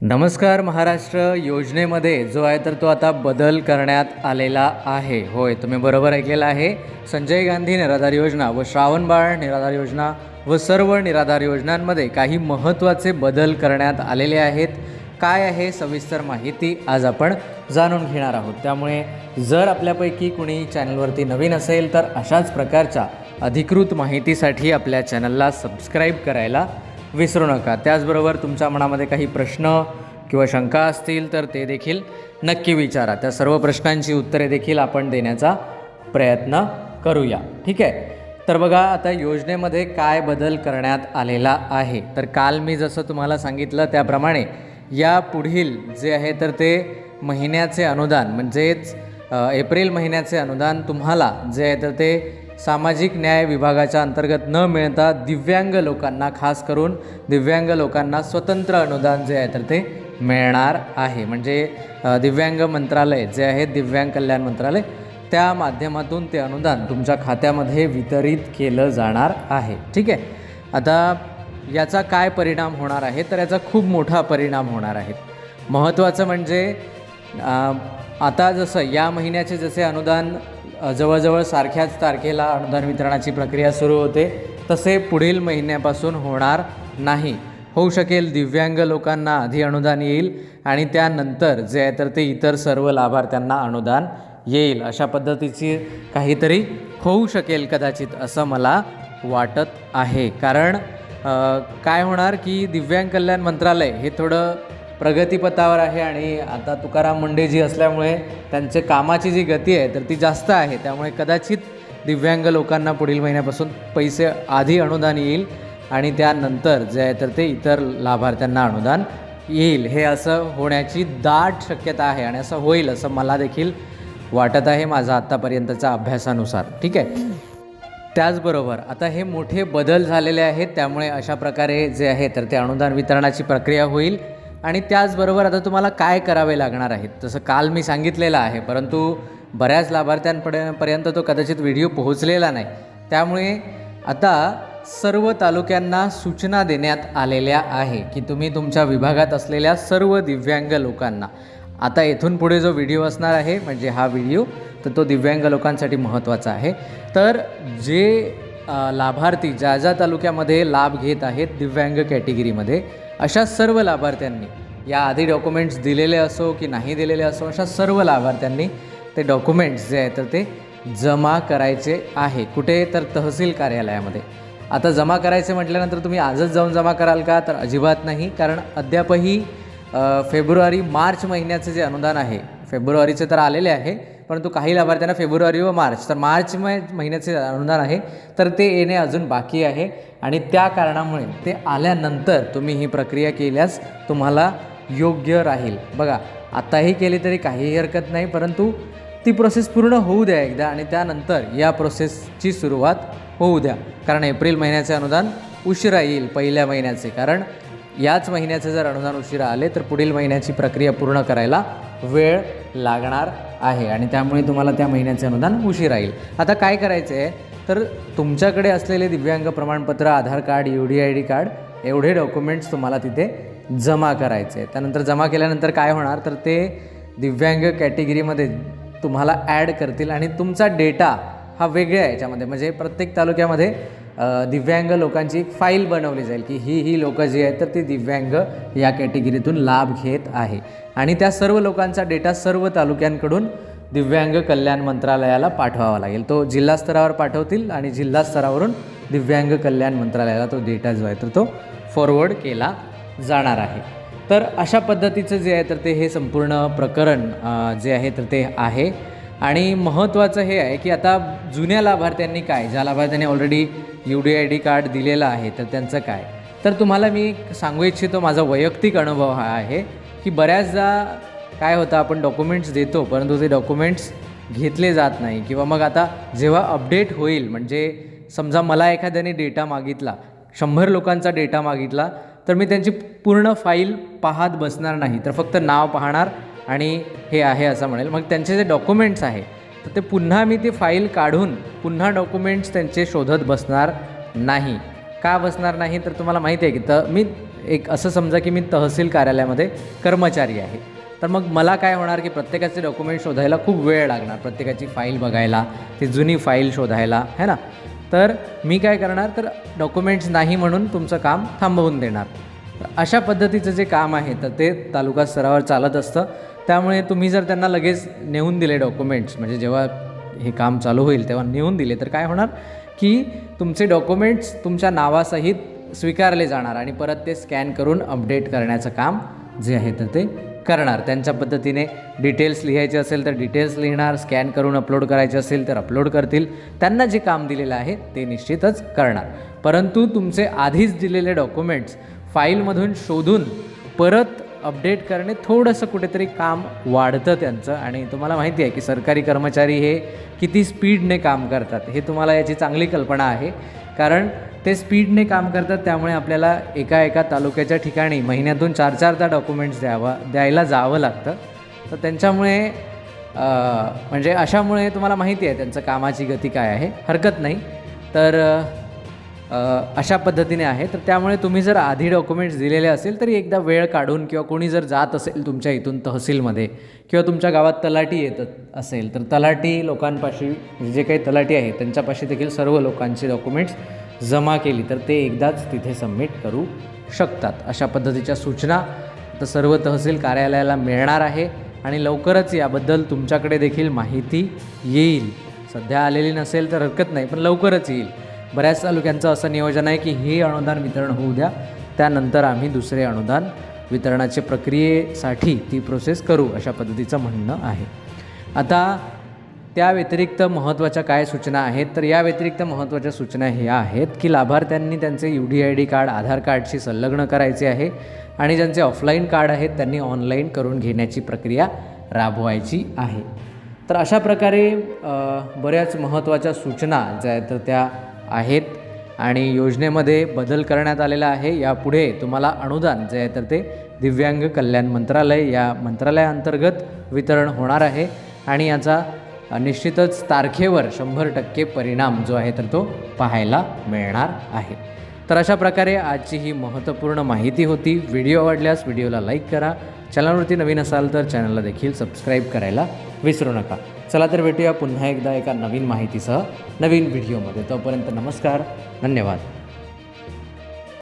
नमस्कार महाराष्ट्र. योजनेमध्ये जो आहे तर तो आता बदल करण्यात आलेला आहे. होय, तुम्ही बरोबर ऐकलेलं आहे. संजय गांधी निराधार योजना व श्रावणबाळ निराधार योजना व सर्व निराधार योजनांमध्ये काही महत्त्वाचे बदल करण्यात आलेले आहेत. काय आहे सविस्तर माहिती आज आपण जाणून घेणार आहोत. त्यामुळे जर आपल्यापैकी कुणी चॅनलवरती नवीन असेल तर अशाच प्रकारच्या अधिकृत माहितीसाठी आपल्या चॅनलला सबस्क्राईब करायला विसरू नका. त्याचबरोबर तुमच्या मनामध्ये काही प्रश्न किंवा शंका असतील तर ते देखील नक्की विचारा. त्या सर्व प्रश्नांची उत्तरे देखील आपण देण्याचा प्रयत्न करूया. ठीक आहे. तर बघा, आता योजनेमध्ये काय बदल करण्यात आलेला आहे. तर काल मी जसं तुम्हाला सांगितलं त्याप्रमाणे या पुढील जे आहे तर ते महिन्याचे अनुदान म्हणजेच एप्रिल महिन्याचे अनुदान तुम्हाला जे आहे तर ते सामाजिक न्याय विभागाच्या अंतर्गत न मिळता दिव्यांग लोकांना, खास करून दिव्यांग लोकांना स्वतंत्र अनुदान जे आहे तर ते मिळणार आहे. म्हणजे दिव्यांग मंत्रालय जे आहे, दिव्यांग कल्याण मंत्रालय, त्या माध्यमातून ते अनुदान तुमच्या खात्यामध्ये वितरित केलं जाणार आहे. ठीक आहे. आता याचा काय परिणाम होणार आहे, तर याचा खूप मोठा परिणाम होणार आहे. महत्त्वाचं म्हणजे आता जसं या महिन्याचे जसे अनुदान जवळजवळ सारख्याच तारखेला अनुदान वितरणाची प्रक्रिया सुरू होते, तसे पुढील महिन्यापासून होणार नाही. होऊ शकेल दिव्यांग लोकांना आधी अनुदान येईल आणि त्यानंतर जे आहे तर ते इतर सर्व लाभार्थ्यांना अनुदान येईल. अशा पद्धतीची काहीतरी होऊ शकेल कदाचित, असं मला वाटत आहे. कारण काय होणार की दिव्यांग कल्याण मंत्रालय हे थोडं प्रगतीपथावर आहे आणि आता तुकाराम मुंडेजी असल्यामुळे त्यांचे कामाची जी गती आहे तर ती जास्त आहे. त्यामुळे कदाचित दिव्यांग लोकांना पुढील महिन्यापासून पैसे आधी अनुदान येईल आणि त्यानंतर जे आहे तर ते इतर लाभार्थ्यांना अनुदान येईल. हे असं होण्याची दाट शक्यता आहे आणि असं होईल असं मला देखील वाटत आहे माझा आत्तापर्यंतच्या अभ्यासानुसार. ठीक आहे. त्याचबरोबर आता हे मोठे बदल झालेले आहेत, त्यामुळे अशा प्रकारे जे आहे तर ते अनुदान वितरणाची प्रक्रिया होईल. आणि त्याचबरोबर आता तुम्हाला काय करावे लागणार आहेत, तसं काल मी सांगितलेलं आहे, परंतु बऱ्याच लाभार्थ्यांपर्यंत तो कदाचित व्हिडिओ पोहोचलेला नाही. त्यामुळे आता सर्व तालुक्यांना सूचना देण्यात आलेल्या आहे की तुम्ही तुमच्या विभागात असलेल्या सर्व दिव्यांग लोकांना, आता इथून पुढे जो व्हिडिओ असणार आहे म्हणजे हा व्हिडिओ, तर तो दिव्यांग लोकांसाठी महत्त्वाचा आहे. तर जे लाभार्थी ज्या ज्या तालुक्यामध्ये लाभ घेत आहेत दिव्यांग कॅटेगरीमध्ये, अशा सर्व लाभार्थ्यांनी याआधी डॉक्युमेंट्स दिलेले असो की नाही दिलेले असो, अशा सर्व लाभार्थ्यांनी ते डॉक्युमेंट्स जे आहेत तर ते जमा करायचे आहे. कुठे, तर तहसील कार्यालयामध्ये. आता जमा करायचे म्हटल्यानंतर तुम्ही आजच जाऊन जमा कराल का, तर अजिबात नाही. कारण अद्यापही फेब्रुवारी मार्च महिन्याचे जे अनुदान आहे, फेब्रुवारीचे तर आलेले आहे, परंतु काही लाभार्थ्यांना फेब्रुवारी व मार्च, तर मार्च महिन्याचे अनुदान आहे तर ते येणे अजून बाकी आहे. आणि त्या कारणामुळे ते आल्यानंतर तुम्ही ही प्रक्रिया केल्यास तुम्हाला योग्य राहील. बघा, आत्ताही केली तरी काहीही हरकत नाही, परंतु ती प्रोसेस पूर्ण होऊ द्या एकदा आणि त्यानंतर या प्रोसेसची सुरुवात होऊ द्या. कारण एप्रिल महिन्याचे अनुदान उशिरा येईल पहिल्या महिन्याचे, कारण याच महिन्याचे जर अनुदान उशिरा आले तर पुढील महिन्याची प्रक्रिया पूर्ण करायला वेळ लागणार आहे आणि त्यामुळे तुम्हाला त्या महिन्याचे अनुदान उशिरा येईल. आता काय करायचं आहे, तर तुमच्याकडे असलेले दिव्यांग प्रमाणपत्र, आधार कार्ड, UDID कार्ड, एवढे डॉक्युमेंट्स तुम्हाला तिथे जमा करायचे. त्यानंतर जमा केल्यानंतर काय होणार, तर ते दिव्यांग कॅटेगरीमध्ये तुम्हाला ॲड करतील आणि तुमचा डेटा हा वेगळ्या याच्यामध्ये, म्हणजे प्रत्येक तालुक्यामध्ये दिव्यांग लोकांची एक फाईल बनवली जाईल की ही लोकं जी आहेत तर ती दिव्यांग या कॅटेगरीतून लाभ घेत आहे. आणि त्या सर्व लोकांचा डेटा सर्व तालुक्यांकडून दिव्यांग कल्याण मंत्रालयाला पाठवावा लागेल. तो जिल्हा स्तरावर पाठवतील आणि जिल्हा स्तरावरून दिव्यांग कल्याण मंत्रालयाला तो डेटा जो आहे तर तो फॉरवर्ड केला जाणार आहे. तर अशा पद्धतीचं जे आहे तर ते हे संपूर्ण प्रकरण जे आहे तर ते आहे. आणि महत्त्वाचं हे आहे की आता जुन्या लाभार्थ्यांनी काय, ज्या लाभार्थ्यांनी ऑलरेडी UDID कार्ड दिलेलं आहे तर त्यांचं काय, तर तुम्हाला मी सांगू इच्छितो, माझा वैयक्तिक अनुभव हा आहे की बऱ्याचदा काय होतं, आपण डॉक्युमेंट्स देतो परंतु ते डॉक्युमेंट्स घेतले जात नाही. किंवा मग आता जेव्हा अपडेट होईल, म्हणजे समजा मला एखाद्याने डेटा मागितला, 100 लोकांचा डेटा मागितला, तर मी त्यांची पूर्ण फाईल पाहत बसणार नाही, तर फक्त नाव पाहणार आणि हे आहे असं म्हणेल. मग त्यांचे जे डॉक्युमेंट्स आहे तर ते पुन्हा मी ती फाईल काढून पुन्हा डॉक्युमेंट्स त्यांचे शोधत बसणार नाही. का बसणार नाही, तर तुम्हाला माहिती आहे की तर मी एक असं समजा की मी तहसील कार्यालयामध्ये कर्मचारी आहे, तर मग मला काय होणार की प्रत्येकाचे डॉक्युमेंट शोधायला खूप वेळ लागणार, प्रत्येकाची फाईल बघायला, ती जुनी फाईल शोधायला, है ना. तर मी काय करणार, तर डॉक्युमेंट्स नाही म्हणून तुमचं काम थांबवून देणार. तर अशा पद्धतीचं जे काम आहे तर ते तालुका स्तरावर चालत असतं. त्यामुळे तुम्ही जर त्यांना लगेच नेऊन दिले डॉक्युमेंट्स, म्हणजे जेव्हा हे काम चालू होईल तेव्हा नेऊन दिले, तर काय होणार की तुमचे डॉक्युमेंट्स तुमच्या नावासहित स्वीकारले जाणार आणि परत ते स्कॅन करून अपडेट करण्याचं काम जे आहे तर ते करणार. त्यांच्या पद्धतीने डिटेल्स लिहायचे असेल तर डिटेल्स लिहिणार, स्कॅन करून अपलोड करायचे असेल तर अपलोड करतील. त्यांना जे काम दिलेलं आहे ते निश्चितच करणार. परंतु तुमचे आधीच दिलेले डॉक्युमेंट्स फाईलमधून शोधून परत अपडेट करणे थोडंसं कुठेतरी काम वाढतं त्यांचं. आणि तुम्हाला माहिती आहे की सरकारी कर्मचारी हे किती स्पीडने काम करतात, हे तुम्हाला याची चांगली कल्पना आहे. कारण ते स्पीडने काम करतात, त्यामुळे आपल्याला एका तालुक्याच्या ठिकाणी महिन्यातून 4-4दा डॉक्युमेंट्स द्यायला जावं लागतं. तर त्यांच्यामुळे म्हणजे अशामुळे तुम्हाला माहिती आहे त्यांचं कामाची गती काय आहे, हरकत नाही. तर अशा पद्धतीने आहे. तर त्यामुळे तुम्ही जर आधी डॉक्युमेंट्स दिलेले असेल तरी एकदा वेळ काढून, किंवा कोणी जर जात असेल तुमच्या इथून तहसीलमध्ये, किंवा तुमच्या गावात तलाठी येत असेल तर तलाठी लोकांपाशी, जे काही तलाठी आहे त्यांच्यापाशी देखील सर्व लोकांची डॉक्युमेंट्स जमा केली तर ते एकदाच तिथे सबमिट करू शकतात. अशा पद्धतीच्या सूचना आता सर्व तहसील कार्यालयाला मिळणार आहे आणि लवकरच याबद्दल तुमच्याकडे देखील माहिती येईल. सध्या आलेली नसेल तर हरकत नाही, पण लवकरच येईल. बऱ्याच तालुक्यांचं असं नियोजन आहे की हे अनुदान वितरण होऊ द्या, त्यानंतर आम्ही दुसरे अनुदान वितरणाचे प्रक्रियेसाठी ती प्रोसेस करू, अशा पद्धतीचं म्हणणं आहे. आता त्या व्यतिरिक्त महत्त्वाच्या काय सूचना आहेत, तर या व्यतिरिक्त महत्त्वाच्या सूचना ह्या आहेत की लाभार्थ्यांनी त्यांचे UDID कार्ड आधार कार्डशी संलग्न करायचे आहे आणि ज्यांचे ऑफलाईन कार्ड आहेत त्यांनी ऑनलाईन करून घेण्याची प्रक्रिया राबवायची आहे. तर अशा प्रकारे बऱ्याच महत्त्वाच्या सूचना ज्या आहेत तर त्या आहेत आणि योजनेमध्ये बदल करण्यात आलेला आहे. यापुढे तुम्हाला अनुदान जे आहे तर ते दिव्यांग कल्याण मंत्रालय या मंत्रालयाअंतर्गत वितरण होणार आहे आणि याचा निश्चितच तारखेवर 100% परिणाम जो आहे तर तो पाहायला मिळणार आहे. तर अशा प्रकारे आजची ही महत्त्वपूर्ण माहिती होती. व्हिडिओ आवडल्यास व्हिडिओला लाईक करा, चॅनलवरती नवीन असाल तर चॅनलला देखील सबस्क्राईब करायला विसरू नका. चला तर भेटूया पुन्हा एकदा एका नवीन माहितीसह नवीन व्हिडिओमध्ये. तोपर्यंत नमस्कार, धन्यवाद.